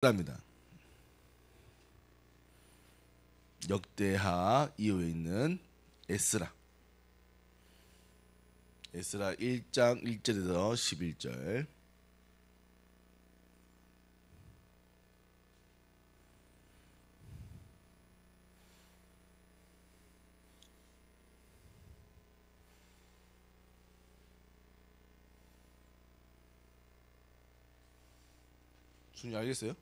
합니다. 역대하 이후에 있는 에스라 1장 1절에서 11절. 순위 알겠어요?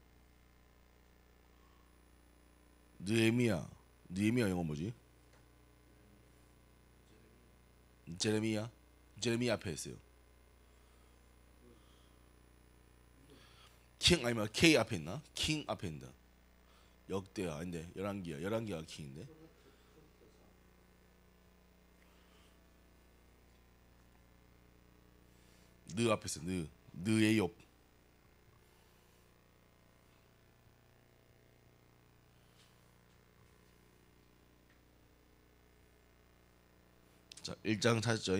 느헤미야 영어 뭐지? 제레미야 앞에 있어요. 킹 아니면 K 앞에 있나? 킹 앞에 있다. 역대하 아닌데 열왕기가 킹인데. 느 앞에 있어. 느의 욥. 자, 1장 찾았죠?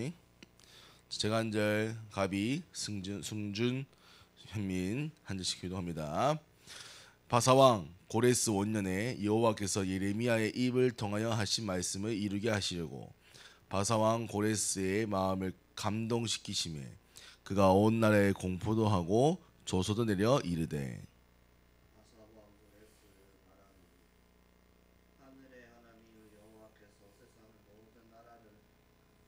제가 한 절, 가비, 승준, 현민 한 절씩 기도합니다. 바사왕 고레스 원년에 여호와께서 예레미야의 입을 통하여 하신 말씀을 이루게 하시려고 바사왕 고레스의 마음을 감동시키심에 그가 온 나라에 공포도 하고 조소도 내려 이르되 하늘의 하나님 여호와께서 세상의 모든 나라를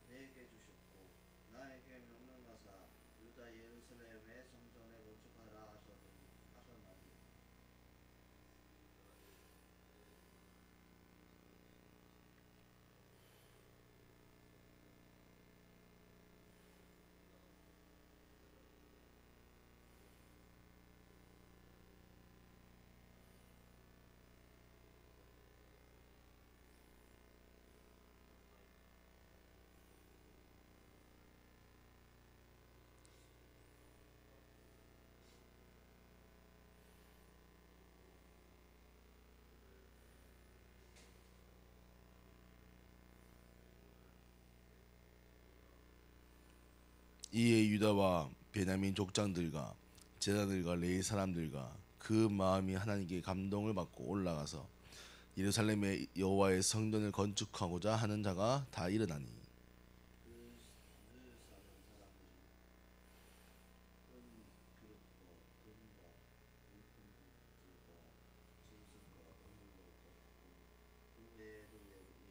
내게 주셨고 나에게 명령하사 유다 예루살렘의 성전에 건축하라 하셨나니 이에 유다와 베냐민 족장들과 제자들과 레위 사람들과 그 마음이 하나님께 감동을 받고 올라가서 예루살렘에 여호와의 성전을 건축하고자 하는 자가 다 일어나니 그 사는 사람들이 은 그릇과 금과 물품들과 짐승과 동물로 덮고 그 외에도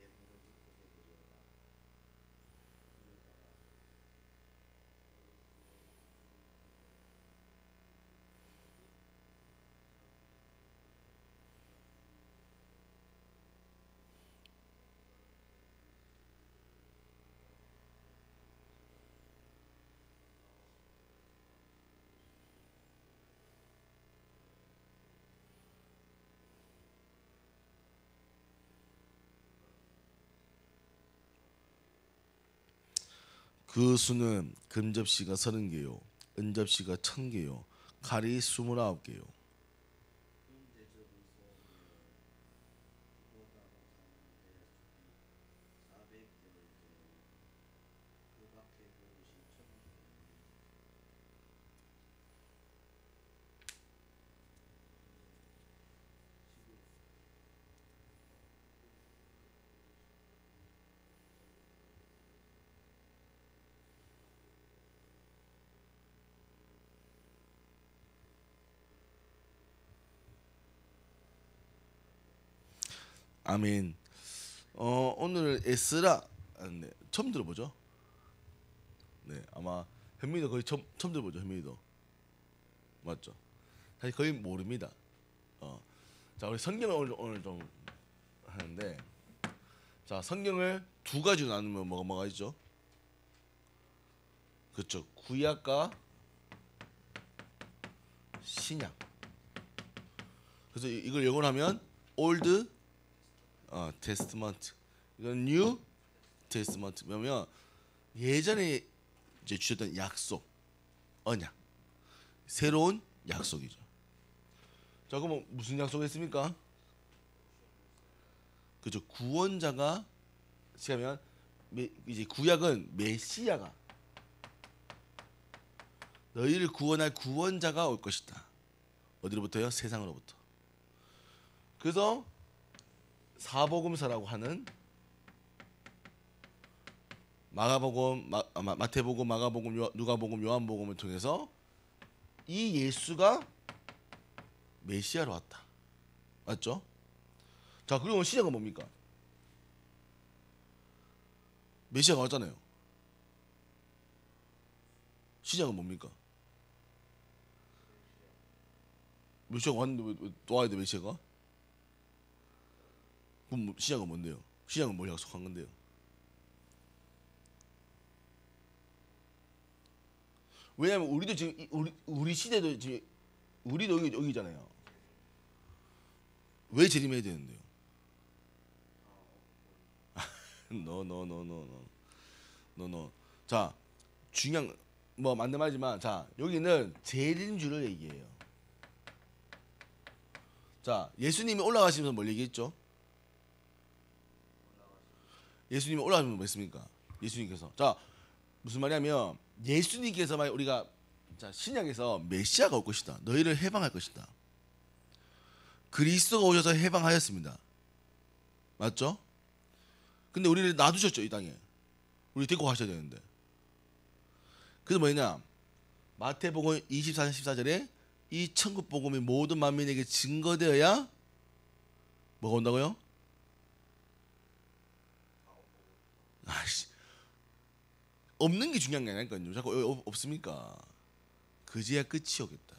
예물을 기쁘게 드려라 그 수는 금접시가 30개요 은접시가 1000개요 칼이 29개요 큰 대접을 쏘며 구보다 못하는데 400대를 세우고 그 밖에 그릇이 1000개니 아멘. 오늘 에스라 네, 처음 들어보죠? 네, 아마 현민이도 거의 처음 들어보죠. 현민이도 맞죠? 사실 거의 모릅니다. 자, 우리 성경을 오늘 좀 하는데, 자, 성경을 두 가지로 나누면 뭐가 있죠? 그렇죠. 구약과 신약. 그래서 이걸 영어로 하면 올드 테스트먼트. 이건 뉴 테스트먼트. 그러면 예전에 이제 주셨던 약속, 언약, 새로운 약속이죠. 자, 그럼 무슨 약속했습니까? 그죠. 구원자가 시하면 이제 구약은 메시아가 너희를 구원할 구원자가 올 것이다. 어디로부터요? 세상으로부터. 그래서 사복음서라고 하는 마가복음, 마태복음, 마가복음, 누가복음, 요한복음을 통해서 이 예수가 메시아로 왔다. 맞죠? 자, 그리고 시작은 뭡니까? 메시아가 왔잖아요. 시작은 뭡니까? 메시아가 왔는데 왜 또 와야 돼, 메시아가? 그럼 시작은 뭔데요? 시작은 뭘 약속한 건데요? 왜냐면 우리도 지금 우리 시대도 지금 우리도 여기잖아요. 왜 재림해야 되는데요? 노. 자, 중요한 뭐 맞는 말이지만 자, 여기는 재림주를 얘기해요. 자, 예수님이 올라가시면서 뭘 얘기했죠? 예수님이 올라가시면서 뭐 했습니까? 예수님께서 자, 무슨 말이냐면 예수님께서 만 우리가 자, 신약에서 메시아가 올 것이다. 너희를 해방할 것이다. 그리스도가 오셔서 해방하였습니다. 맞죠? 근데 우리를 놔두셨죠, 이 땅에. 우리 데리고 가셔야 되는데. 그래서 뭐냐? 마태복음 24장 14절에 이 천국 복음이 모든 만민에게 증거되어야 뭐가 온다고요? 아씨, 없는 게 중요한 게 아니라니까요. 자꾸 없습니까? 그제야 끝이 오겠다.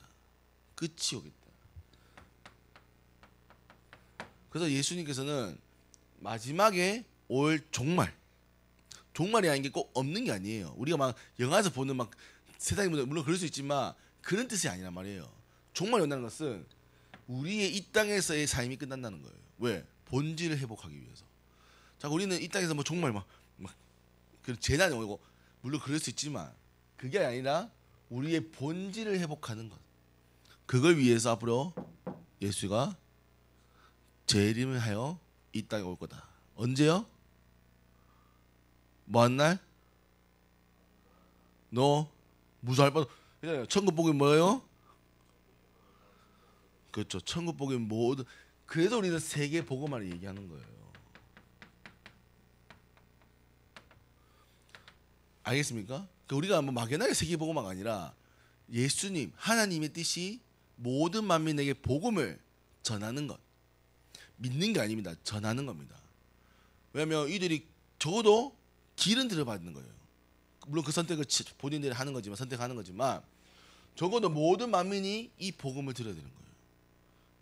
끝이 오겠다. 그래서 예수님께서는 마지막에 올 종말이 아닌 게 꼭 없는 게 아니에요. 우리가 막 영화에서 보는 막 세상에 물론 그럴 수 있지만 그런 뜻이 아니란 말이에요. 종말이 온다는 것은 우리의 이 땅에서의 삶이 끝난다는 거예요. 왜? 본질을 회복하기 위해서. 자, 우리는 이 땅에서 뭐 종말 그 재난이 오고 물론 그럴 수 있지만 그게 아니라 우리의 본질을 회복하는 것. 그걸 위해서 앞으로 예수가 재림을 하여 이 땅에 올 거다. 언제요? 뭐한 날? 너 무수할 뻔. 천국 복음이 뭐예요? 그렇죠. 천국 복음이 모든. 그래서 우리는 세계 복음화를 얘기하는 거예요. 알겠습니까? 우리가 뭐 막연하게 세계 복음화가 아니라 예수님 하나님의 뜻이 모든 만민에게 복음을 전하는 것. 믿는 게 아닙니다. 전하는 겁니다. 왜냐하면 이들이 적어도 길은 들어받는 거예요. 물론 그 선택을 본인들이 하는 거지만 선택하는 거지만 적어도 모든 만민이 이 복음을 들어야 되는 거예요.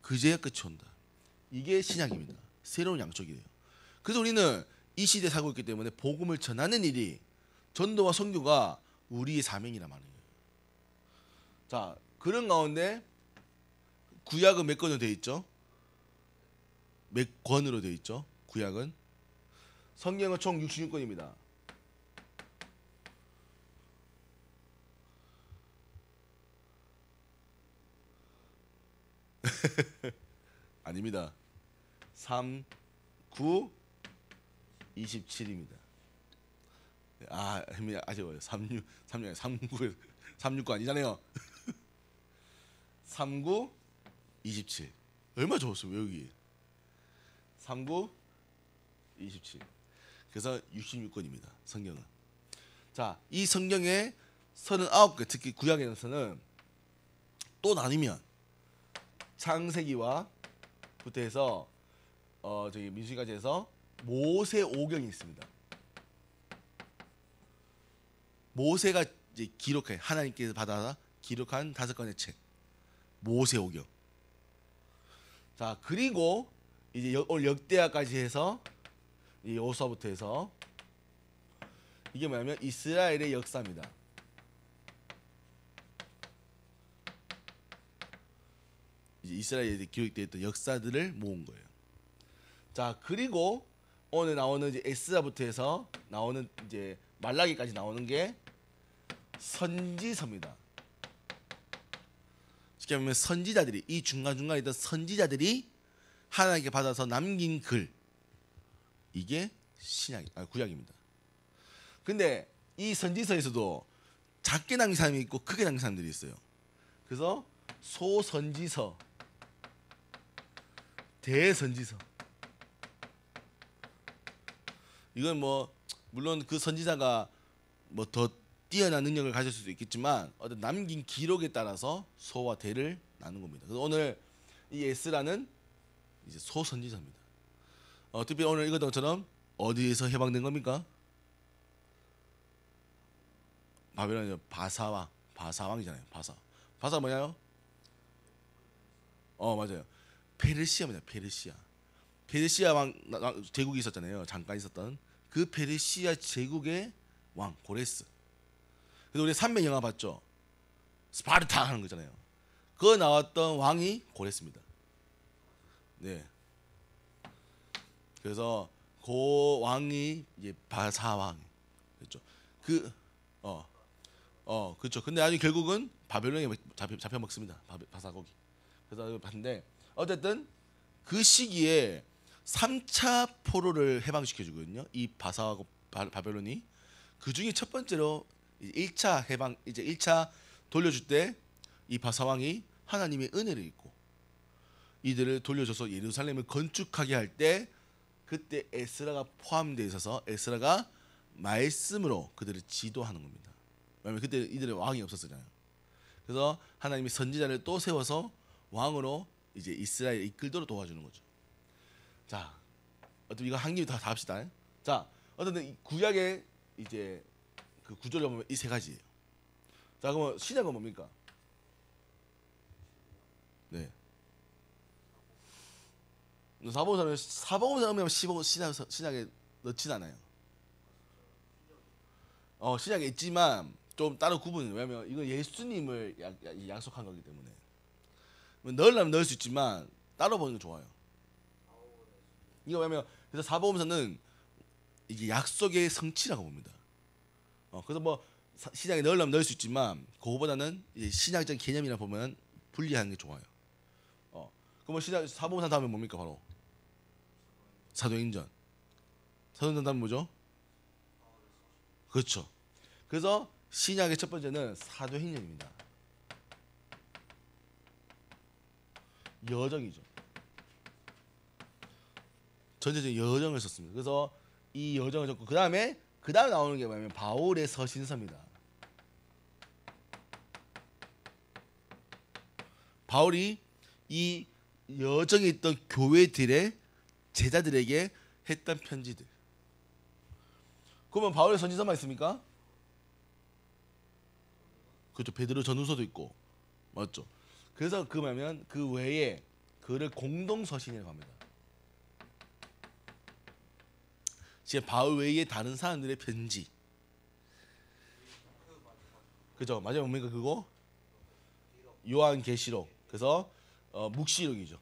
그제야 끝이 온다. 이게 신약입니다. 새로운 양쪽이에요. 그래서 우리는 이 시대에 살고 있기 때문에 복음을 전하는 일이 전도와 선교가 우리의 사명이란 말이에요. 자, 그런 가운데 구약은 몇 권으로 되어 있죠? 몇 권으로 되어 있죠? 구약은 성경은 총 66권입니다. 아닙니다. 3, 9, 27입니다. 아, 아쉬워요. 36 39 아니잖아요. 39, 27. 얼마 적었어요, 외우기. 39, 27. 그래서 66권입니다. 성경은. 자, 이 성경의 39개, 특히 구약에서는 또 나뉘면 창세기와 부터 해서 저기 민수기까지 해서 모세오경이 있습니다. 모세가 이제 기록해 하나님께서 받아서 기록한 5권의 책 모세오경. 자, 그리고 이제 오늘 역대하까지 해서 이 여호수아부터 해서 이게 뭐냐면 이스라엘의 역사입니다. 이제 이스라엘에 기록되어 있던 역사들을 모은 거예요. 자, 그리고 오늘 나오는 이제 에스라부터 해서 나오는 이제 말라기까지 나오는 게 선지서입니다. 쉽게 말하면 선지자들이 이 중간중간에 있던 선지자들이 하나님께 받아서 남긴 글, 이게 구약입니다. 근데 이 선지서에서도 작게 남긴 사람이 있고 크게 남긴 사람들이 있어요. 그래서 소선지서, 대선지서. 이건 뭐 물론 그 선지자가 뭐 더 뛰어난 능력을 가질 수도 있겠지만 어떤 남긴 기록에 따라서 소와 대를 나눈 겁니다. 그래서 오늘 이 에스라는 이제 소선지자입니다. 특히 오늘 읽었던 것처럼 어디에서 해방된 겁니까? 바벨론이요. 바사왕이잖아요. 바사 뭐냐요? 맞아요. 페르시아입니다. 페르시아 제국이 있었잖아요. 잠깐 있었던 그 페르시아 제국의 왕 고레스. 그래서 우리 300 영화 봤죠? 스파르타 하는 거잖아요. 그거 나왔던 왕이 고레스입니다. 네. 그래서 그 왕이 이제 바사왕. 그렇죠. 그렇죠. 근데 나중에 결국은 바벨론에 잡혀 먹습니다. 바사고기. 그래서 봤는데 어쨌든 그 시기에 3차 포로를 해방시켜 주거든요. 이 바사하고 바벨론이. 그 중에 첫 번째로 1차 해방, 이제 1차 돌려줄 때 이 바사왕이 하나님의 은혜를 입고 이들을 돌려줘서 예루살렘을 건축하게 할 때 그때 에스라가 포함되어 있어서 에스라가 말씀으로 그들을 지도하는 겁니다. 왜냐하면 그때 이들의 왕이 없었잖아요. 그래서 하나님이 선지자를 또 세워서 왕으로 이제 이스라엘 이끌도록 도와주는 거죠. 자, 어떤 이거 한 개를 다 합시다. 자, 어떤 구약의 이제 그 구조를 보면 이 세 가지예요. 자, 그러면 신약은 뭡니까? 네. 사복음서는 15 신약에 넣진 않아요. 신약에 있지만 좀 따로 구분이. 왜냐면 이거 예수님을 약속한 거기 때문에 넣으려면 넣을 수 있지만 따로 보는 게 좋아요. 이거 왜냐면 그래서 사복음서는 이게 약속의 성취라고 봅니다. 그래서 뭐 신약에 넣으려면 넣을 수 있지만 그거보다는 이제 신약적 개념이라 보면 분리하는 게 좋아요. 그럼 신약 사복음서 다음에 뭡니까? 바로 사도행전. 사도행전 다음에 뭐죠? 그렇죠. 그래서 신약의 첫 번째는 사도행전입니다. 여정이죠. 전체적인 여정을 썼습니다. 그래서 이 여정을 썼고 그 다음에 나오는 게 뭐냐면 바울의 서신서입니다. 바울이 이 여정에 있던 교회들의 제자들에게 했던 편지들. 그러면 바울의 서신서만 있습니까? 그렇죠. 베드로 전후서도 있고 맞죠. 그래서 그 뭐냐면 그 외에 그를 공동 서신이라고 합니다. 지금 바울 외에 다른 사람들의 편지. 그죠. 마지막 뭡니까 그거? 요한계시록. 그래서 묵시록이죠.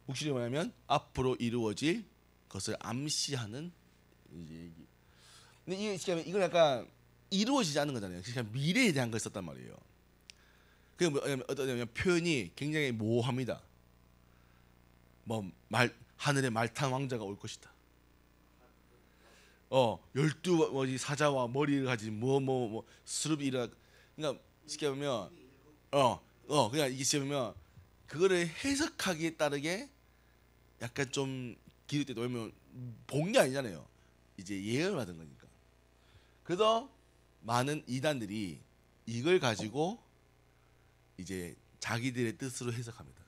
묵시록이 뭐냐면 앞으로 이루어질 것을 암시하는 이제 얘기. 근데 이건 약간 이루어지지 않는 거잖아요. 그냥 미래에 대한 걸 썼단 말이에요. 그 어떠냐면 표현이 굉장히 모호합니다. 하늘에 말탄 왕자가 올 것이다. 12 사자와 머리를 가진 수룹이 일어나. 그러니까 쉽게 보면 그냥 이게 쉽게 보면 그거를 해석하기에 따르게 약간 좀 기록되다. 왜냐면 본 게 아니잖아요. 이제 예언을 받은 거니까. 그래서 많은 이단들이 이걸 가지고 이제 자기들의 뜻으로 해석합니다.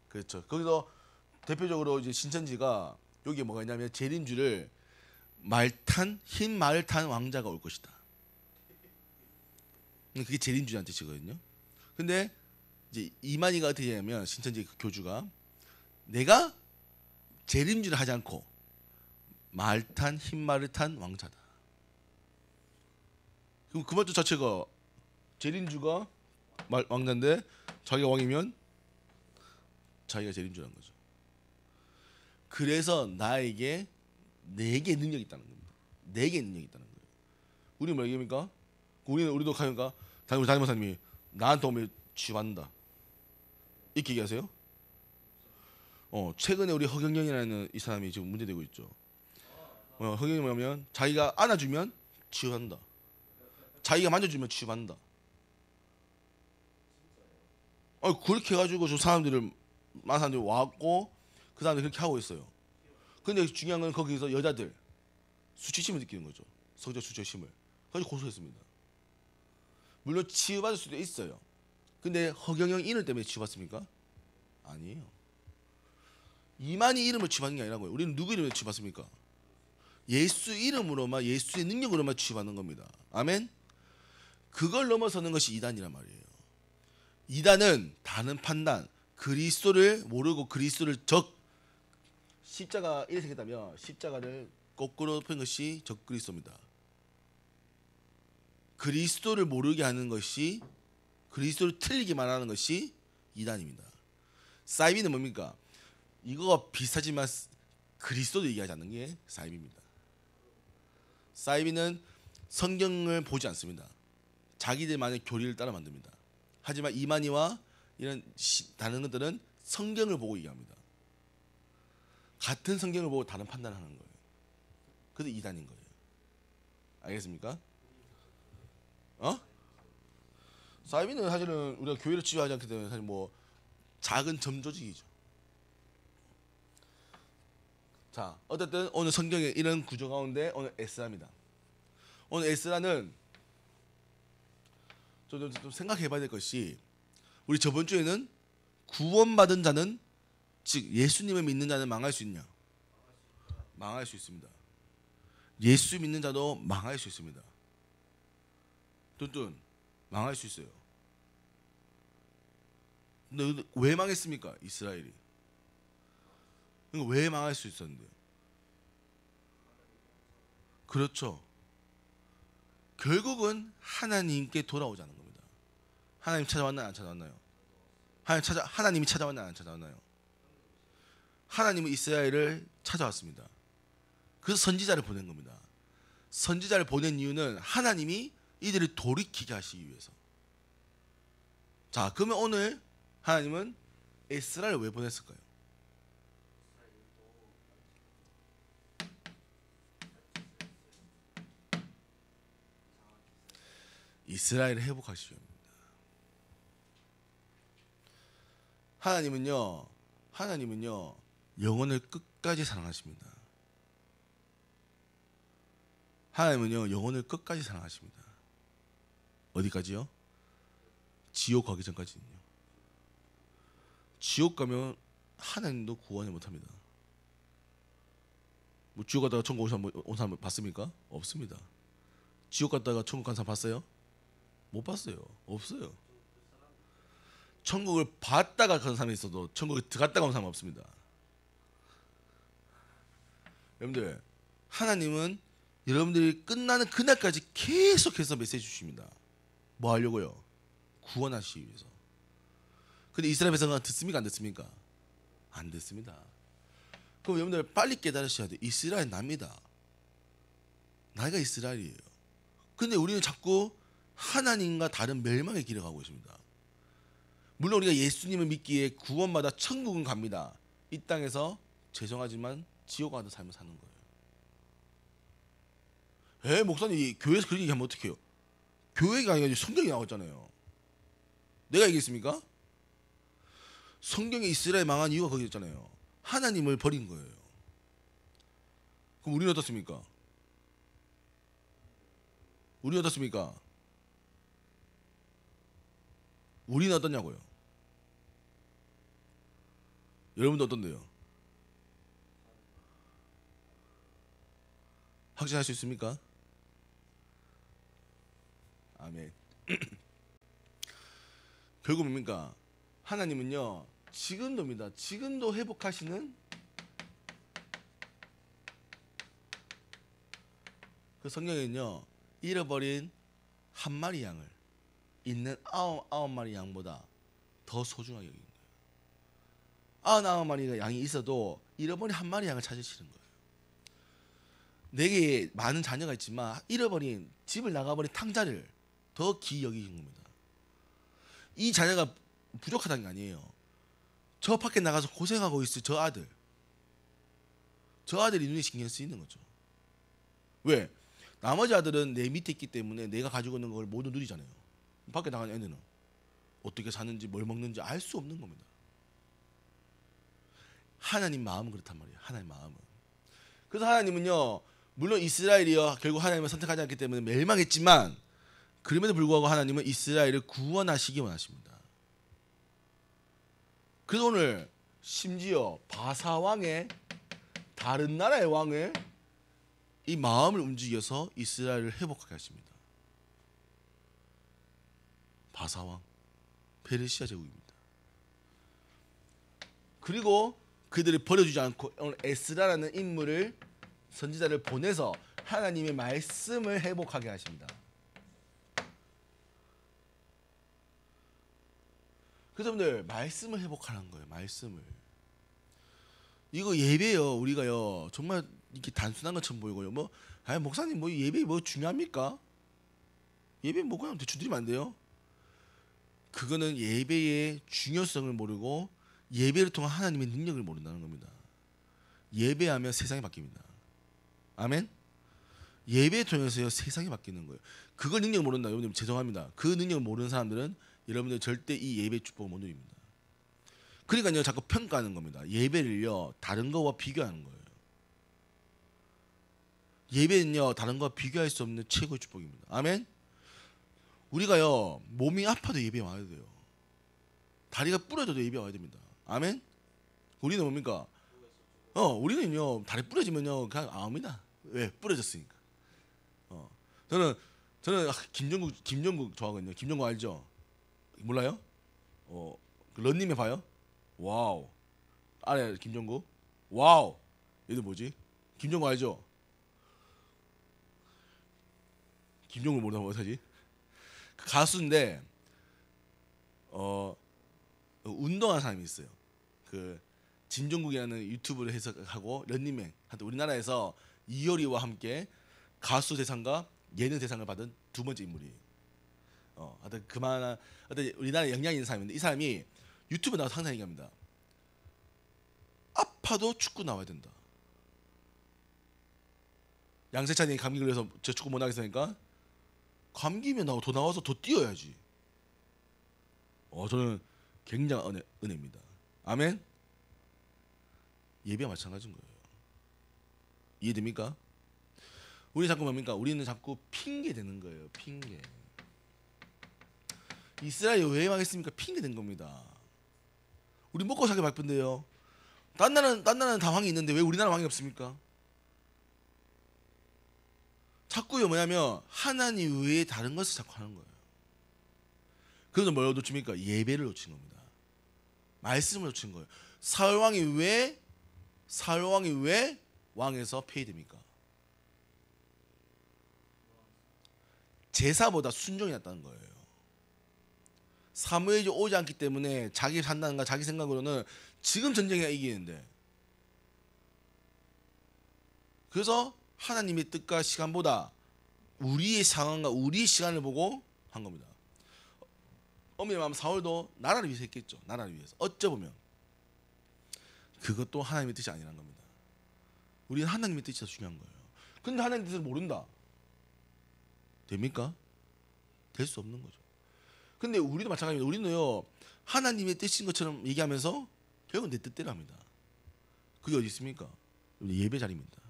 그렇죠. 거기서 대표적으로 이제 신천지가 여기 뭐가 있냐면 재림주를 흰 말을 탄 왕자가 올 것이다. 그게 재림주라는 뜻이거든요. 근데 이제 이만희가 어떻게 하냐면 신천지 그 교주가 내가 재림주를 하지 않고 흰 말을 탄 왕자다. 그럼 그 말도 자체가 재림주가 왕자인데 자기가 왕이면 자기가 재림주라는 거죠. 그래서 나에게 4개 능력이 있다는 겁니다. 4개 능력이 있다는 거예요. 우리 뭐 얘기합니까? 우리도 가니까 담임 목사님이 나한테 오면 치유받는다 이렇게 얘기하세요? 최근에 우리 허경영이라는 이 사람이 지금 문제되고 있죠. 허경영이 뭐냐면 자기가 안아주면 치유한다. 자기가 만져주면 치유받는다. 그렇게 해가지고 저 사람들을 많은 사람들이 왔고 그 사람들이 그렇게 하고 있어요. 근데 중요한 건 거기서 여자들 수치심을 느끼는 거죠. 성적 수치심을. 그래서 고소했습니다. 물론 치유받을 수도 있어요. 근데 허경영 인을 때문에 치유받습니까? 아니에요. 이만희 이름을 치유받는 게 아니라고요. 우리는 누구 이름을 치유받습니까? 예수 이름으로만, 예수의 능력으로만 치유받는 겁니다. 아멘. 그걸 넘어서는 것이 이단이란 말이에요. 이단은 다른 판단, 그리스도를 모르고 그리스도를 십자가 이렇게 생겼다면 십자가를 거꾸로 편 것이 적그리스도입니다. 그리스도를 모르게 하는 것이, 그리스도를 틀리게 말하는 것이 이단입니다. 사이비는 뭡니까? 이거가 비슷하지만 그리스도도 얘기하지 않는 게 사이비입니다. 사이비는 성경을 보지 않습니다. 자기들만의 교리를 따라 만듭니다. 하지만 이만희와 이런 다른 것들은 성경을 보고 얘기합니다. 같은 성경을 보고 다른 판단을 하는 거예요. 그래서 이단인 거예요. 알겠습니까? 사이비는 사실은 우리가 교회를 치유하지 않기 때문에 사실 뭐 작은 점 조직이죠. 자, 어쨌든 오늘 성경에 이런 구조 가운데 오늘 에스라입니다. 오늘 에스라는 좀 생각해봐야 될 것이, 우리 저번 주에는 구원받은 자는, 즉 예수님을 믿는 자는 망할 수 있냐? 망할 수 있습니다. 예수 믿는 자도 망할 수 있습니다. 뚠뚠 망할 수 있어요. 근데 왜 망했습니까? 이스라엘이. 왜 망할 수 있었는데요? 그렇죠. 결국은 하나님께 돌아오자는 겁니다. 하나님 찾아왔나요? 안 찾아왔나요? 하나님이 찾아왔나요? 안 찾아왔나요? 하나님은 이스라엘을 찾아왔습니다. 그래서 선지자를 보낸 겁니다. 선지자를 보낸 이유는 하나님이 이들을 돌이키게 하시기 위해서. 자, 그러면 오늘 하나님은 에스라를 왜 보냈을까요? 이스라엘을 회복하시기 위함입니다. 하나님은요 영혼을 끝까지 사랑하십니다. 하나님은요 영혼을 끝까지 사랑하십니다. 어디까지요? 지옥 가기 전까지는요. 지옥 가면 하나님도 구원을 못합니다. 뭐 지옥 갔다가 천국 온 사람 봤습니까? 없습니다. 지옥 갔다가 천국 간 사람 봤어요? 못 봤어요. 없어요. 천국을 봤다가 간 사람이 있어도 천국에 들어갔다가 온 사람은 없습니다. 여러분들, 하나님은 여러분들이 끝나는 그날까지 계속해서 메시지 주십니다. 뭐 하려고요? 구원하시기 위해서. 근데 이스라엘 백성은 듣습니까? 안 듣습니까? 안 듣습니다. 그럼 여러분들 빨리 깨달으셔야 돼요. 이스라엘 납니다. 나이가 이스라엘이에요. 근데 우리는 자꾸 하나님과 다른 멸망의 길을 가고 있습니다. 물론 우리가 예수님을 믿기에 구원받아 천국은 갑니다. 이 땅에서 죄송하지만 지옥 가는 삶을 사는 거예요. 목사님 교회에서 그런 얘기하면 어떡해요? 교회가 아니라 성경이 나왔잖아요. 내가 얘기했습니까? 성경에 이스라엘 망한 이유가 거기 있잖아요. 하나님을 버린 거예요. 그럼 우리는 어떻습니까? 우리는 어떻습니까? 우리는 어떠냐고요? 여러분도 어떤데요? 확신할 수 있습니까? 아멘. 결국 뭡니까? 하나님은요 지금도입니다. 지금도 회복하시는 그 성경에는요 잃어버린 한 마리 양을 있는 아홉 마리 양보다 더 소중하게 여기는 거예요. 99마리가 양이 있어도 잃어버린 한 마리 양을 찾으시는 거예요. 내게 많은 자녀가 있지만 잃어버린, 집을 나가버린 탕자를 더 귀히 여기신 겁니다. 이 자녀가 부족하다는 게 아니에요. 저 밖에 나가서 고생하고 있을 저 아들이 눈에 신경 쓰이는 거죠. 왜? 나머지 아들은 내 밑에 있기 때문에 내가 가지고 있는 걸 모두 누리잖아요. 밖에 나가는 애들은 어떻게 사는지 뭘 먹는지 알 수 없는 겁니다. 하나님 마음은 그렇단 말이에요. 하나님 마음은. 그래서 하나님은요, 물론 이스라엘이요 결국 하나님을 선택하지 않기 때문에 멸망했지만 그럼에도 불구하고 하나님은 이스라엘을 구원하시기 원하십니다. 그래서 오늘 심지어 바사 왕의 다른 나라의 왕을 이 마음을 움직여서 이스라엘을 회복하게 하십니다. 바사 왕, 페르시아 제국입니다. 그리고 그들을 버려주지 않고 오늘 에스라라는 인물을 선지자를 보내서 하나님의 말씀을 회복하게 하십니다. 그래서 여러분들 말씀을 회복하는 거예요. 말씀을. 이거 예배요. 우리가요 정말 이렇게 단순한 것처럼 보이고요. 뭐 목사님 뭐 예배 뭐 중요합니까? 예배 뭐 그냥 대충 드리면 안 돼요? 그거는 예배의 중요성을 모르고 예배를 통한 하나님의 능력을 모른다는 겁니다. 예배하면 세상이 바뀝니다. 아멘. 예배 통해서요 세상이 바뀌는 거예요. 그걸 능력을 모른다. 여러분들 죄송합니다. 그 능력을 모르는 사람들은 여러분들 절대 이 예배 축복을 못 누립니다. 그러니까요 자꾸 평가하는 겁니다. 예배를요 다른 거와 비교하는 거예요. 예배는요 다른 거와 비교할 수 없는 최고의 축복입니다. 아멘. 우리가요 몸이 아파도 예배 와야 돼요. 다리가 부러져도 예배 와야 됩니다. 아멘. 우리는 뭡니까? 우리는요 다리 부러지면요 그냥 안 옵니다. 왜? 부러졌으니까. 저는 김종국 좋아하거든요. 김종국 알죠? 몰라요? 그 런닝맨 봐요? 와우. 알아요 김종국? 와우. 얘도 뭐지? 김종국 알죠? 김종국 모르나 못하지? 그 가수인데 운동하는 사람이 있어요. 그 진종국이라는 유튜브를 해석하고 런닝맨 하여튼 우리나라에서 이효리와 함께 가수 대상과 예능 대상을 받은 두 번째 인물이에요. 하여튼 그만한 하여튼 우리나라에 영향 있는 사람인데 이 사람이 유튜브 나와서 항상 얘기합니다. 아파도 축구 나와야 된다. 양세찬이 감기 걸려서 저 축구 못 하겠으니까 감기면 더 나와서 더 뛰어야지. 저는 굉장한 은혜입니다. 아멘. 예배와 마찬가지인 거예요. 이해됩니까? 우리 자꾸 뭡니까? 우리는 자꾸 핑계 대는 거예요. 핑계. 이스라엘 왜 망했습니까? 핑계 된 겁니다. 우리 먹고 살기 바쁜데요. 딴 나라는 다 왕이 있는데 왜 우리나라 왕이 없습니까? 자꾸요 뭐냐면 하나님 외에 다른 것을 자꾸 하는 거예요. 그래서 뭘 놓칩니까? 예배를 놓친 겁니다. 말씀을 놓친 거예요. 사울 왕이 왜 왕에서 폐위됩니까? 제사보다 순종이 낫다는 거예요. 사무엘이 오지 않기 때문에 자기 판단과 자기 생각으로는 지금 전쟁에 이기는데 그래서 하나님의 뜻과 시간보다 우리의 상황과 우리의 시간을 보고 한 겁니다. 엄밀히 말하면 사울도 나라를 위해서 했겠죠. 나라를 위해서. 어쩌보면 그것도 하나님의 뜻이 아니라는 겁니다. 우리는 하나님의 뜻이 더 중요한 거예요. 근데 하나님의 뜻을 모른다. 됩니까? 될 수 없는 거죠. 근데 우리도 마찬가지입니다. 우리는요 하나님의 뜻인 것처럼 얘기하면서 결국은 내 뜻대로 합니다. 그게 어디 있습니까? 예배 자리입니다.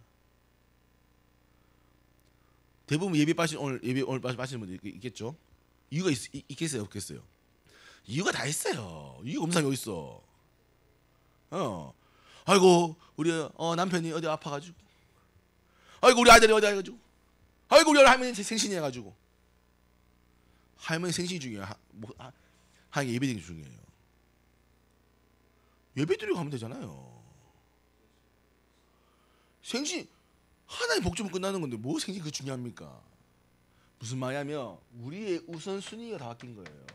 대부분 예배 오늘 빠지는 분들 있겠죠. 이유가 있겠어요, 없겠어요? 이유가 다 있어요. 이유가 없는 사람이 어디 있어? 아이고 우리 남편이 어디 아파가지고, 아이고 우리 아들이 어디 해가지고, 아이고 우리 할머니 생신이 해가지고. 할머니 생신이 중요해요. 하나님 예배 드리는 게 중요해요. 예배 드리고 가면 되잖아요. 생신 하나님 복주면 끝나는 건데 뭐 생신 그 중요합니까? 무슨 말이냐면 우리의 우선순위가 다 바뀐 거예요.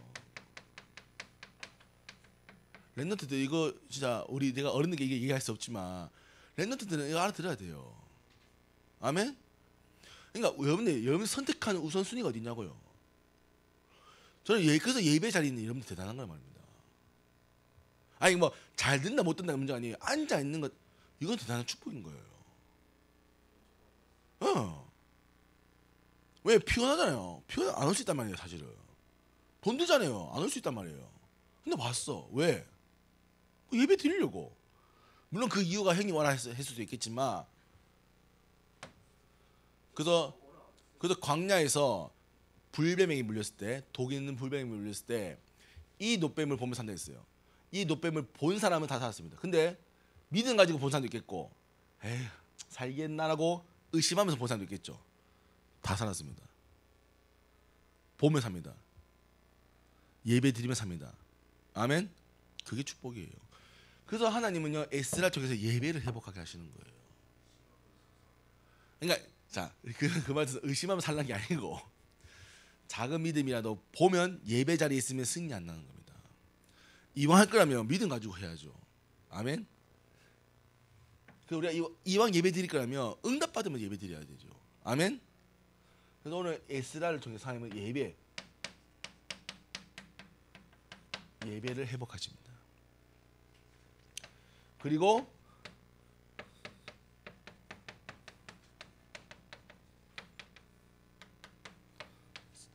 랩런트들 이거 진짜 내가 어른들께 얘기할 수 없지만 랩런트들은 이거 알아들어야 돼요. 아멘? 그러니까 여러분 선택하는 우선순위가 어디 있냐고요. 저는 그래서 예배 자리에 있는 여러분들 대단한 걸 말입니다. 아니 뭐 잘 듣나 못 듣나 문제 아니에요. 앉아 있는 것 이건 대단한 축복인 거예요. 왜 피곤하잖아요. 피곤 안 올 수 있단 말이에요, 사실은. 돈 들잖아요. 안 올 수 있단 말이에요. 근데 왔어. 왜? 예배 드리려고. 물론 그 이유가 형님 와라 했을 수도 있겠지만, 그래서 광야에서 불뱀에게 물렸을 때, 독 있는 불뱀에게 물렸을 때 이 노뱀을 보면 산다 했어요. 이 노뱀을 본 사람은 다 살았습니다. 근데 믿음 가지고 본 사람도 있겠고, 에휴 살겠나라고 의심하면서 본 사람도 있겠죠. 다 살았습니다. 보면 삽니다. 예배 드리면 삽니다. 아멘. 그게 축복이에요. 그래서 하나님은요 에스라 쪽에서 예배를 회복하게 하시는 거예요. 그러니까 자, 그 말에서 의심하면 살란 게 아니고, 작은 믿음이라도 보면 예배 자리에 있으면 승리 안 나는 겁니다. 이왕 할 거라면 믿음 가지고 해야죠. 아멘. 그 우리가 이왕 예배 드릴 거라면 응답 받으면 예배 드려야 되죠. 아멘. 그래서 오늘 에스라를 통해서 하나님은 예배를 회복하십니다. 그리고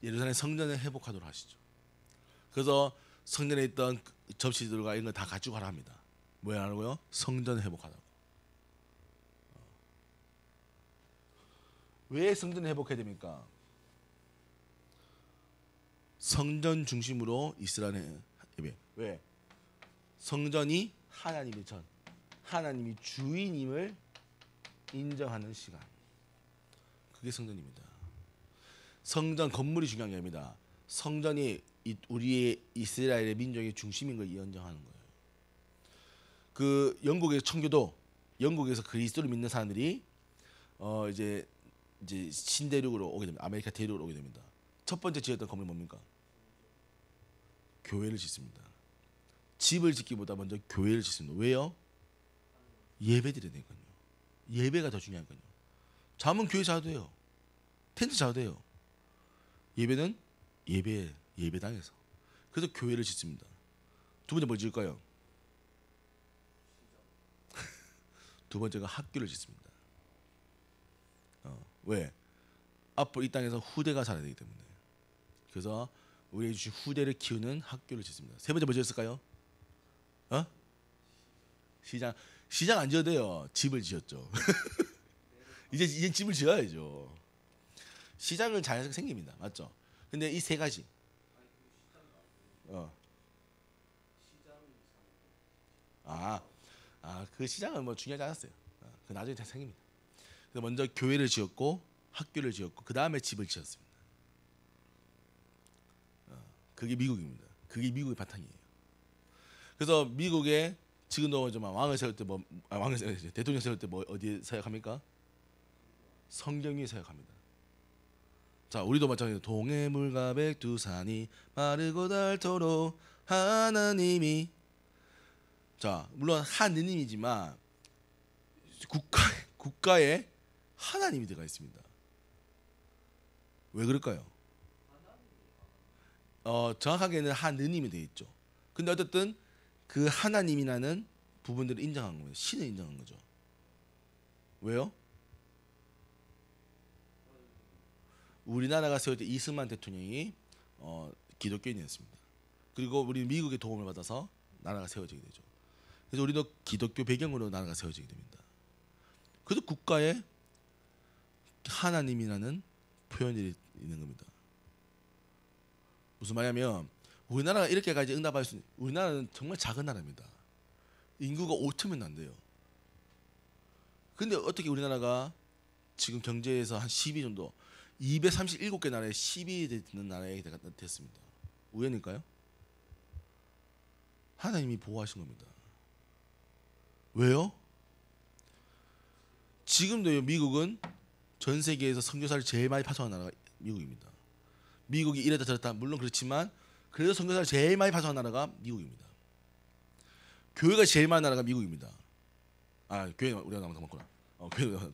예루살렘 성전을 회복하도록 하시죠. 그래서 성전에 있던 접시들과 이런 거 다 가지고 가라 합니다. 뭐 하라고요? 성전을 회복하라고. 왜 성전을 회복해야 됩니까? 성전 중심으로 이스라엘 예배. 왜? 성전이 하나님의 전, 하나님이 주인임을 인정하는 시간. 그게 성전입니다. 성전 건물이 중요한 게 아닙니다. 성전이 우리의 이스라엘의 민족의 중심인 걸 인정하는 거예요. 그 영국의 청교도, 영국에서 그리스도를 믿는 사람들이 이제 신대륙으로 오게 됩니다. 아메리카 대륙으로 오게 됩니다. 첫 번째 지었던 건물이 뭡니까? 교회를 짓습니다. 집을 짓기보다 먼저 교회를 짓습니다. 왜요? 예배 드려야 되니까요. 예배가 더 중요하니까요. 잠은 교회 자도 돼요. 텐트 자도 돼요. 예배는 예배당에서. 그래서 교회를 짓습니다. 두 번째 뭘 지을까요? 두 번째가 학교를 짓습니다. 왜? 앞으로 이 땅에서 후대가 살아야 되기 때문에. 그래서 우리에게 주신 후대를 키우는 학교를 짓습니다. 세 번째 뭐 지었을까요? 시장 안 지어도 돼요. 집을 지었죠. 이제 집을 지어야죠. 시장은 자연스럽게 생깁니다. 맞죠? 근데 이 세 가지. 그 시장은 뭐 중요하지 않았어요. 그 나중에 다 생깁니다. 그래서 먼저 교회를 지었고 학교를 지었고 그 다음에 집을 지었습니다. 그게 미국입니다. 그게 미국의 바탕이에요. 그래서 미국에 지금도 좀 왕을 세울 때 대통령 세울 때 뭐 어디에 사역합니까? 성경 위에 사역합니다. 자, 우리도 마찬가지로 동해물과 백두산이 마르고 닳도록 하나님이, 자 물론 하느님이지만 국가에 하나님이 들어가 있습니다. 왜 그럴까요? 정확하게는 하느님이 되어 있죠. 근데 어쨌든 그 하나님이라는 부분들을 인정한 거예요. 신을 인정한 거죠. 왜요? 우리나라가 세울 때 이승만 대통령이 기독교인이었습니다. 그리고 우리 미국의 도움을 받아서 나라가 세워지게 되죠. 그래서 우리도 기독교 배경으로 나라가 세워지게 됩니다. 그래서 국가에 하나님이라는 표현이 있는 겁니다. 무슨 말이냐면 우리나라가 이렇게까지 응답할 수 있는, 우리나라는 정말 작은 나라입니다. 인구가 5천명 안 돼요. 근데 어떻게 우리나라가 지금 경제에서 한 10위 정도, 237개 나라에 10위 되는 나라에 됐습니다. 우연일까요? 하나님이 보호하신 겁니다. 왜요? 지금도 미국은 전 세계에서 선교사를 제일 많이 파송한 나라가 미국입니다. 미국이 이랬다 저랬다 물론 그렇지만 그래도 선교사를 제일 많이 파송한 나라가 미국입니다. 교회가 제일 많은 나라가 미국입니다. 교회 우리가 나만 먹구나. 교회가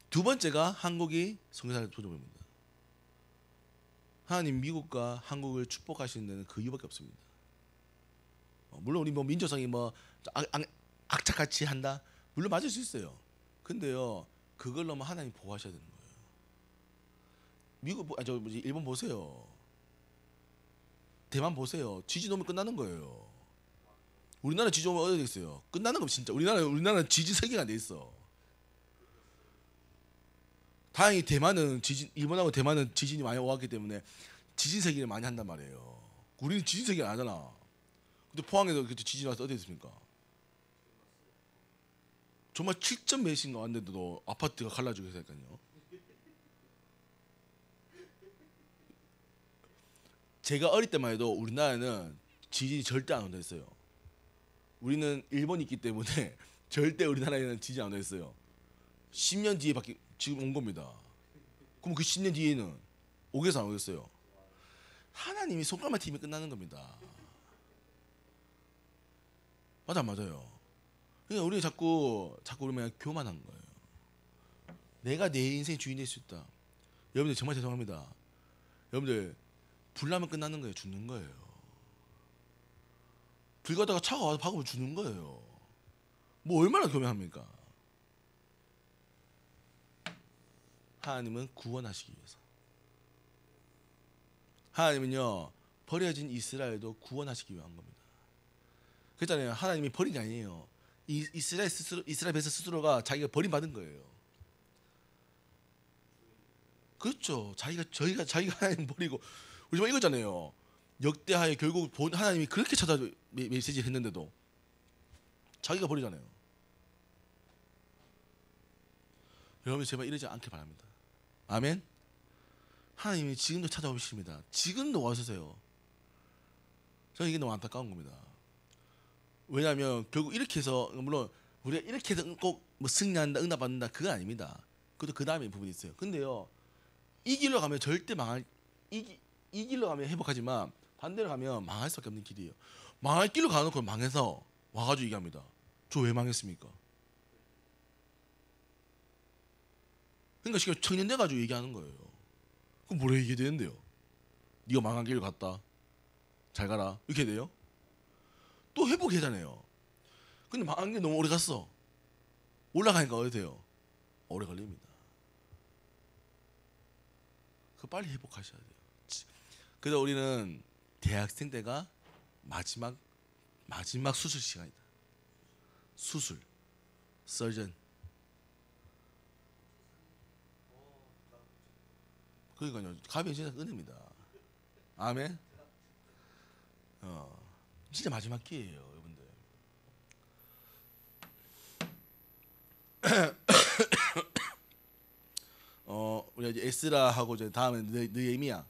두 번째가 한국이 선교사를 도전합니다. 하나님 미국과 한국을 축복하시는 데는 그 이유밖에 없습니다. 물론 우리 뭐 민족성이 뭐 악착같이 한다. 물론 맞을 수 있어요. 근데요 그걸 너무 하나님 보호하셔야 되는 거예요. 미국 일본 보세요. 대만 보세요. 지진 오면 끝나는 거예요. 우리나라 지진 오면 어디 되겠어요? 끝나는 거 진짜. 우리나라 지진 세계가 돼 있어. 다행히 대만은 지진, 일본하고 대만은 지진이 많이 왔기 때문에 지진 세계를 많이 한단 말이에요. 우리는 지진 세계 안 하잖아. 근데 포항에서 그때 지진 와서 어디 있습니까? 정말 7점 몇인가 왔는데도 아파트가 갈라지고 했으니까요. 제가 어릴 때만 해도 우리나라는 지진이 절대 안 온다 했어요. 우리는 일본이 있기 때문에 절대 우리나라에는 지진 안 온다 했어요. 10년 뒤에 지금 온 겁니다. 그럼 그 10년 뒤에는 오겠어 안 오겠어요? 하나님이 손가락만 튀면 끝나는 겁니다. 맞아, 맞아요. 그러니까 우리가 자꾸 우리만 교만한 거예요. 내가 내 인생 주인 될 수 있다. 여러분들 정말 죄송합니다. 여러분들 불나면 끝나는 거예요. 죽는 거예요. 불 가다가 차가 와서 박으면 죽는 거예요. 뭐 얼마나 교만합니까? 하나님은 구원하시기 위해서. 하나님은요 버려진 이스라엘도 구원하시기 위한 겁니다. 그랬잖아요. 하나님이 버린 게 아니에요. 이스라엘 백성 스스로가 자기가 버림받은 거예요. 그렇죠. 자기가 하나님 버리고 우리 정말 이거잖아요. 역대하에 결국 하나님이 그렇게 찾아 메시지를 했는데도 자기가 버리잖아요. 여러분 제발 이러지 않길 바랍니다. 아멘. 하나님이 지금도 찾아오십니다. 지금도 와주세요. 저는 이게 너무 안타까운 겁니다. 왜냐하면 결국 이렇게 해서 물론 우리가 이렇게 해서 꼭 뭐 승리한다, 응답받는다 그건 아닙니다. 그것도 그 다음에 부분이 있어요. 근데요 이 길로 가면 절대 이 길로 가면 회복하지만 반대로 가면 망할 수밖에 없는 길이에요. 망할 길로 가놓고 망해서 와가지고 얘기합니다. 저 왜 망했습니까? 그러니까 지금 청년 돼가지고 얘기하는 거예요. 그럼 뭐라 얘기해야 되는데요? 네가 망한 길을 갔다. 잘 가라. 이렇게 돼요? 또 회복하잖아요. 근데 망한 게 너무 오래 갔어. 올라가니까 어디 돼요? 오래 걸립니다. 그 빨리 회복하셔야 돼요. 그래서 우리는 대학생 때가 마지막 수술 시간이다. 수술, 서전. 그러니까요. 가면 진짜 은혜입니다. 아멘. 진짜 마지막 기회예요, 여러분들. 우리가 이제 에스라하고 이제 다음에 느헤미야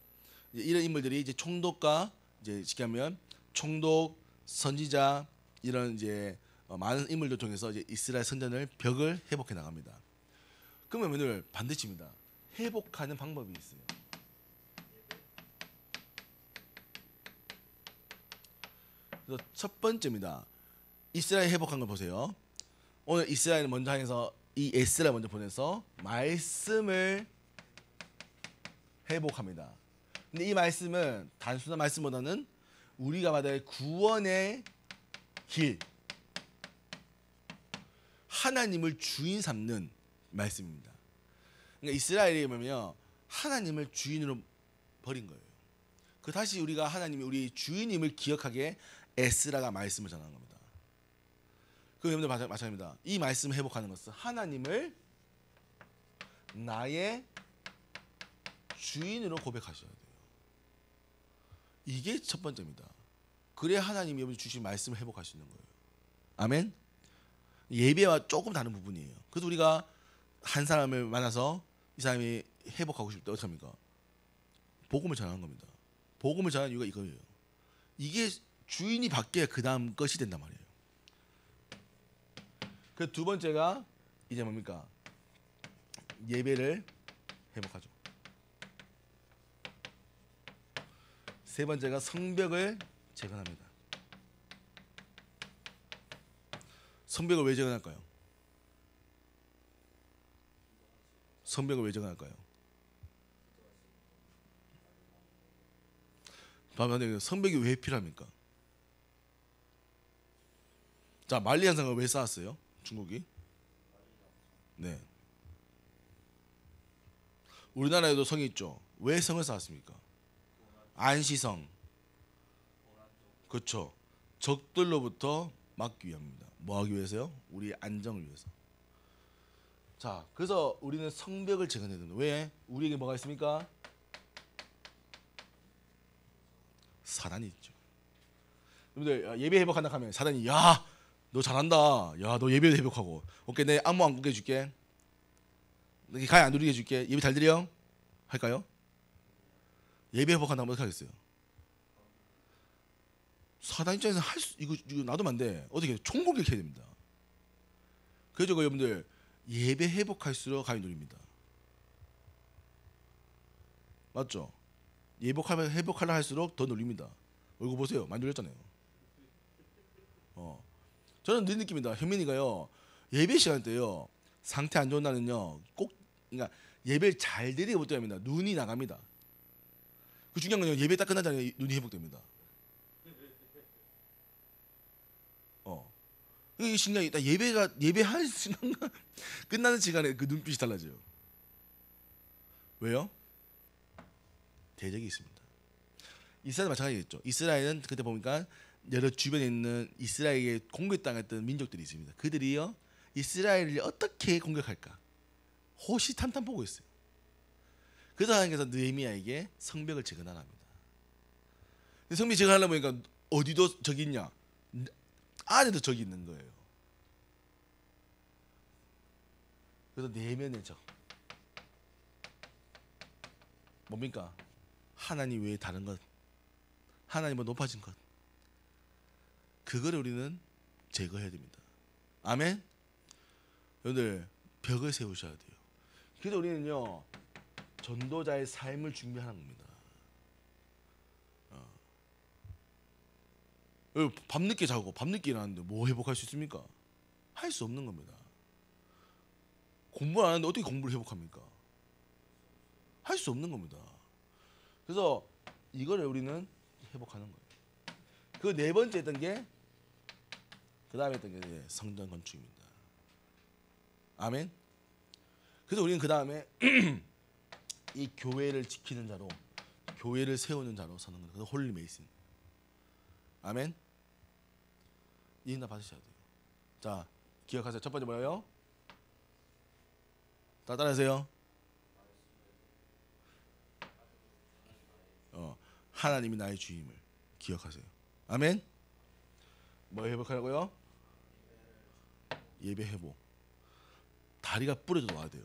이런 인물들이 이제 총독과 이제 쉽게 하면 총독, 선지자 이런 이제 많은 인물들 통해서 이제 이스라엘 선전을 벽을 회복해 나갑니다. 그러면 오늘 반드시입니다. 회복하는 방법이 있어요. 그래서 첫 번째입니다. 이스라엘 회복한 걸 보세요. 오늘 이스라엘을 먼저 향해서 이 에스라 먼저 보내서 말씀을 회복합니다. 근데 이 말씀은 단순한 말씀보다는 우리가 받을 구원의 길, 하나님을 주인 삼는 말씀입니다. 그러니까 이스라엘이 보면 하나님을 주인으로 버린 거예요. 그 다시 우리가 하나님이 우리 주인임을 기억하게 에스라가 말씀을 전하는 겁니다. 그 여러분들 마찬가지입니다. 이 말씀을 회복하는 것은 하나님을 나의 주인으로 고백하셔야 돼요. 이게 첫 번째입니다. 그래야 하나님이 여러분이 주신 말씀을 회복할 수 있는 거예요. 아멘. 예배와 조금 다른 부분이에요. 그래서 우리가 한 사람을 만나서 이 사람이 회복하고 싶을 때 어떻게 합니까? 복음을 전하는 겁니다. 복음을 전하는 이유가 이거예요. 이게 주인이 바뀌어야 그 다음 것이 된단 말이에요. 그 두 번째가 이제 뭡니까? 예배를 회복하죠. 세 번째가 성벽을 재건합니다. 성벽을 왜 재건할까요? 성벽을 왜 재건할까요? 성벽이 왜 필요합니까? 자, 만리산 성을 왜 쌓았어요? 중국이? 네. 우리나라에도 성이 있죠. 왜 성을 쌓았습니까? 안시성. 그렇죠. 적들로부터 막기 위함입니다. 뭐 하기 위해서요? 우리 안정을 위해서. 자, 그래서 우리는 성벽을 재건해야 됩니다. 왜? 우리에게 뭐가 있습니까? 사단이 있죠. 여러분들 예배 회복한다 하면 사단이 야, 너 잘한다. 야, 너 예배도 회복하고. 오케이, 내 안무 안 굽게 해줄게. 너 가위 안 누리게 해줄게. 예배 잘 드려? 할까요? 예배 회복한다면 어떻게 하겠어요? 사단 입장에서 할 수, 이거 놔두면 안 돼. 어떻게 총공격해야 됩니다. 그래서 여러분들 예배 회복할수록 가위 누립니다. 맞죠? 회복하려 할수록 더 눌립니다. 얼굴 보세요. 많이 눌렸잖아요. 저는 늘 느낍니다. 현민이가요, 예배 시간 때요, 상태 안 좋은 날은요, 꼭, 그러니까 예배를 잘 드리게 못 됩니다. 눈이 나갑니다. 그 중요한 건요, 예배 딱 끝나자마자 눈이 회복됩니다. 이게 신기하게 딱 예배할 시간과 끝나는 시간에 그 눈빛이 달라져요. 왜요? 대적이 있습니다. 이스라엘도 마찬가지겠죠. 이스라엘은 그때 보니까 여러 주변에 있는 이스라엘에게 공격당했던 민족들이 있습니다. 그들이요, 이스라엘을 어떻게 공격할까 호시탐탐 보고 있어요. 그래서 하나님께서 느헤미야에게 성벽을 재건하랍니다. 성벽 재건하려고 보니까 어디도 적이 있냐? 안에도 적이 있는 거예요. 그래서 내면의 적 뭡니까? 하나님 외에 다른 것, 하나님보다 높아진 것, 그거를 우리는 제거해야 됩니다. 아멘. 여러분들 벽을 세우셔야 돼요. 그래서 우리는요, 전도자의 삶을 준비하는 겁니다. 밤늦게 자고 밤늦게 일어나는데 뭐 회복할 수 있습니까? 할 수 없는 겁니다. 공부를 안 하는데 어떻게 공부를 회복합니까? 할 수 없는 겁니다. 그래서 이거를 우리는 회복하는 거예요. 그 네 번째 했던 게, 그 다음에 했던 게 성전 건축입니다. 아멘. 그래서 우리는 그 다음에 이 교회를 지키는 자로, 교회를 세우는 자로 서는 거예요. 그래서 홀리 메이슨. 아멘. 이 응답 받으셔야 돼요. 자, 기억하세요. 첫 번째 뭐예요? 다 따라하세요. 하나님이 나의 주임을 기억하세요. 아멘. 뭐 회복하라고요? 예배 회복. 다리가 부러져 와야 돼요.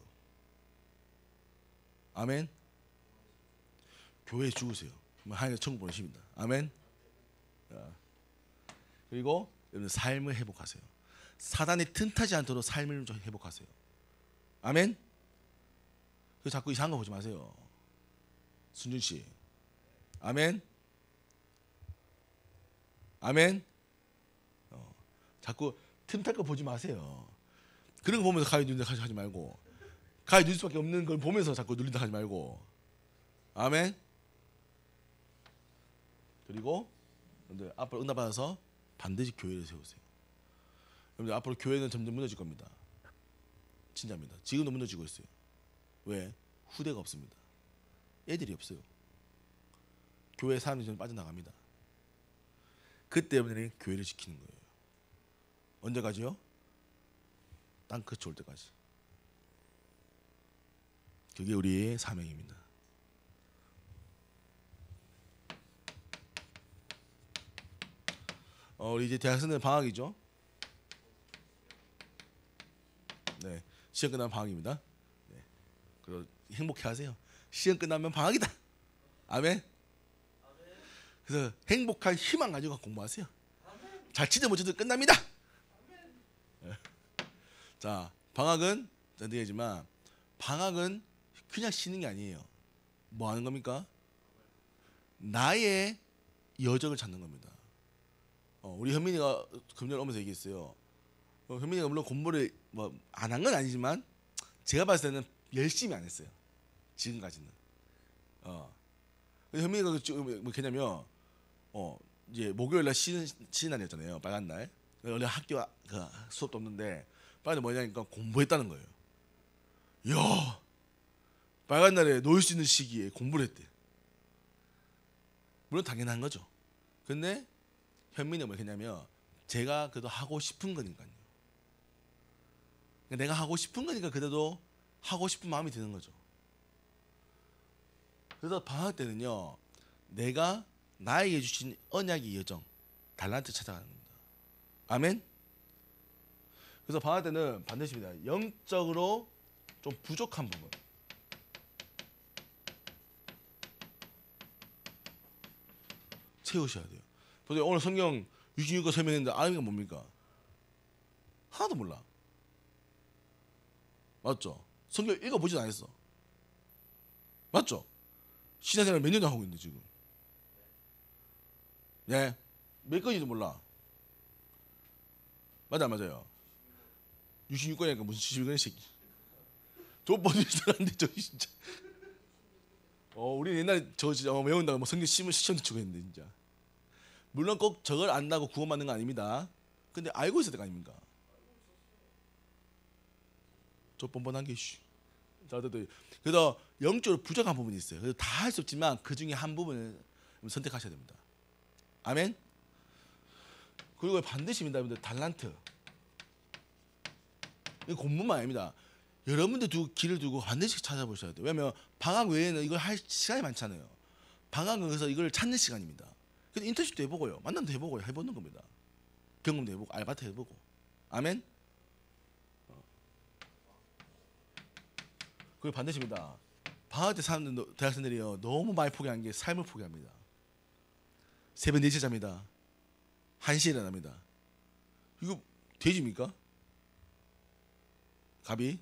아멘. 교회에 죽으세요. 하나님 천국 보내십니다. 아멘. 그리고 여러분 삶을 회복하세요. 사단이 틈타지 않도록 삶을 좀 회복하세요. 아멘. 그래서 자꾸 이상한 거 보지 마세요. 순준 씨. 아멘. 아멘. 자꾸 틈탈 거 보지 마세요. 그런 거 보면서 가위 누린다 하지 말고, 가위 누릴 수밖에 없는 걸 보면서 자꾸 누린다 하지 말고. 아멘. 그리고 여러분들 앞으로 응답 받아서 반드시 교회를 세우세요. 여러분들 앞으로 교회는 점점 무너질 겁니다. 진짜입니다. 지금도 무너지고 있어요. 왜? 후대가 없습니다. 애들이 없어요. 교회 사람들이 좀 빠져나갑니다. 그때 여러분들이 교회를 지키는 거예요. 언제까지요? 땅끝이 올 때까지. 그게 우리의 사명입니다. 우리 이제 대학생들 방학이죠. 네, 시험 끝나면 방학입니다. 네, 그리고 행복해하세요. 시험 끝나면 방학이다. 아멘. 그래서 행복한 희망 가지고 공부하세요. 잘 치든 못 치든 끝납니다. 네. 자, 방학은 전되지만 방학은 그냥 쉬는 게 아니에요. 뭐 하는 겁니까? 나의 여정을 찾는 겁니다. 우리 현민이가 금년 오면서 얘기했어요. 현민이가 물론 공부를 뭐 안 한 건 아니지만 제가 봤을 때는 열심히 안 했어요. 지금까지는. 현민이가 뭐 걔냐면 이제 목요일날 쉬는 날이었잖아요. 빨간 날. 원래 학교 수업도 없는데 빨간 날 뭐냐니까 공부했다는 거예요. 이야, 빨간 날에 놀 수 있는 시기에 공부를 했대. 물론 당연한 거죠. 근데 현민은 뭐겠냐면 제가 그래도 하고 싶은 거니까요. 내가 하고 싶은 거니까 그래도 하고 싶은 마음이 드는 거죠. 그래서 방학 때는요, 내가 나에게 주신 언약의 여정, 달란트 찾아가는 겁니다. 아멘. 그래서 방학 때는 반드시입니다. 영적으로 좀 부족한 부분, 채우셔야 돼요. 보세요. 오늘 성경 66권 설명했는데 아는 게 뭡니까? 하나도 몰라. 맞죠? 성경 읽어보지도 않았어. 맞죠? 신앙생활 몇 년 하고 있는데 지금. 예, 몇 건인지 몰라. 맞아, 맞아요. 66건이니까 무슨 71건이 새끼. 저 뻔히지도 않는데 저 진짜. 우리 옛날에 저 진짜 외운다고 뭐 성경 시험 치고 했는데 진짜. 물론 꼭 저걸 안다고 구원받는 거 아닙니다. 근데 알고 있을 때가 아닙니까? 저 뻔뻔한 게 씨. 그래서 영적으로 부족한 부분이 있어요. 그래서 다 할 수 없지만 그 중에 한 부분을 선택하셔야 됩니다. 아멘. 그리고 반드시입니다, 여러분들. 달란트. 이거 공부만 아닙니다. 여러분들 길을 두고 반드시 찾아보셔야 돼요. 왜냐하면 방학 외에는 이걸 할 시간이 많잖아요. 방학은 그래서 이걸 찾는 시간입니다. 그래서 인턴십도 해보고요, 만남도 해보고요, 해보는 겁니다. 경험도 해보고 알바도 해보고. 아멘. 그리고 반드시입니다. 방학 때 사람들, 대학생들이요, 너무 많이 포기한 게 삶을 포기합니다. 새벽 4시에 잡니다. 1시에 일어납니다. 이거 돼지입니까? 갑이?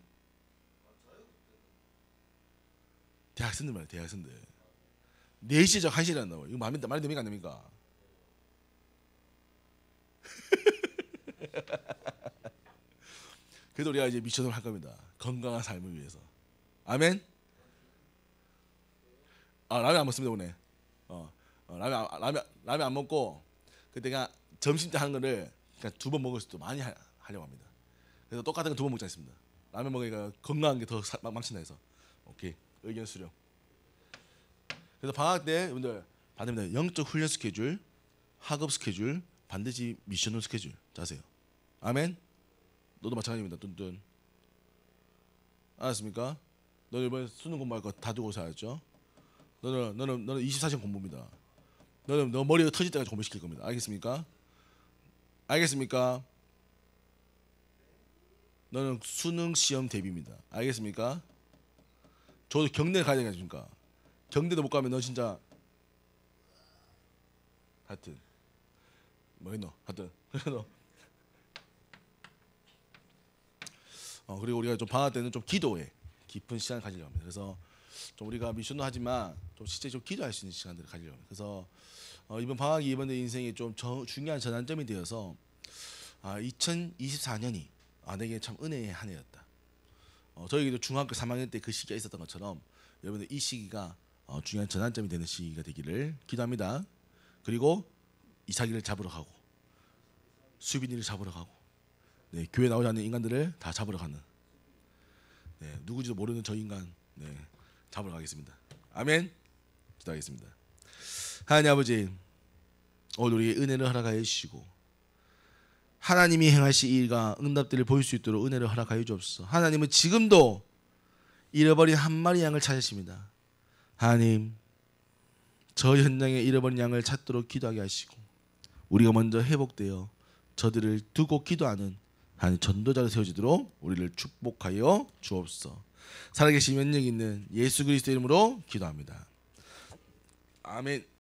대학생들 말이에요. 대학생들 4시에 자고 1시에 일어난다고. 이거 말이 됩니까 안 됩니까? 그래도 우리가 이제 미션을 할 겁니다. 건강한 삶을 위해서. 아멘. 라면 안 먹습니다 오늘. 라면 안 먹고 그때 그냥 점심 때 하는 거를 그냥 2번 먹을 수도 많이 하려고 합니다. 그래서 똑같은 거 2번 먹지 않습니다. 라면 먹으니까 건강한 게 더 망친다 해서. 오케이, 의견 수렴. 그래서 방학 때 여러분들 반드시 영적 훈련 스케줄, 학업 스케줄, 반드시 미션 스케줄 짜세요. 아멘. 너도 마찬가지입니다. 뚠뚠. 알았습니까? 너는 이번에 수능 공부할 거 다 두고 살았죠? 너는 24시간 공부입니다. 너 머리가 터질 때까지 공부시킬 겁니다. 알겠습니까? 알겠습니까? 너는 수능 시험 대비입니다. 알겠습니까? 저도 경대 가야 되겠습니까? 경대도 못 가면 너 진짜 하여튼 뭐 했노? 하여튼 그래도 그리고 우리가 좀 방학 때는 좀 기도에 깊은 시간을 가지려고 합니다. 그래서 좀 우리가 미션도 하지만 좀 실제 좀 기도할 수 있는 시간들을 가지려고 합니다. 그래서 이번 방학이 이번 내 인생에 좀 중요한 전환점이 되어서 2024년이 내게 참 은혜의 한 해였다. 저희도 중학교 3학년 때 그 시기가 있었던 것처럼 여러분들 이 시기가 중요한 전환점이 되는 시기가 되기를 기도합니다. 그리고 이삭이를 잡으러 가고 수빈이를 잡으러 가고, 네, 교회 나오지 않는 인간들을 다 잡으러 가는, 네, 누구지도 모르는 저 인간, 네, 잡으러 가겠습니다. 아멘. 기도하겠습니다. 하나님 아버지, 오늘 우리의 은혜를 허락하여 주시고 하나님이 행하실 일과 응답들을 보일 수 있도록 은혜를 허락하여 주옵소서. 하나님은 지금도 잃어버린 한 마리 양을 찾으십니다. 하나님, 저 현장에 잃어버린 양을 찾도록 기도하게 하시고 우리가 먼저 회복되어 저들을 두고 기도하는 하나님 전도자로 세워지도록 우리를 축복하여 주옵소서. 살아계신 면역 있는 예수 그리스도 이름으로 기도합니다. 아멘.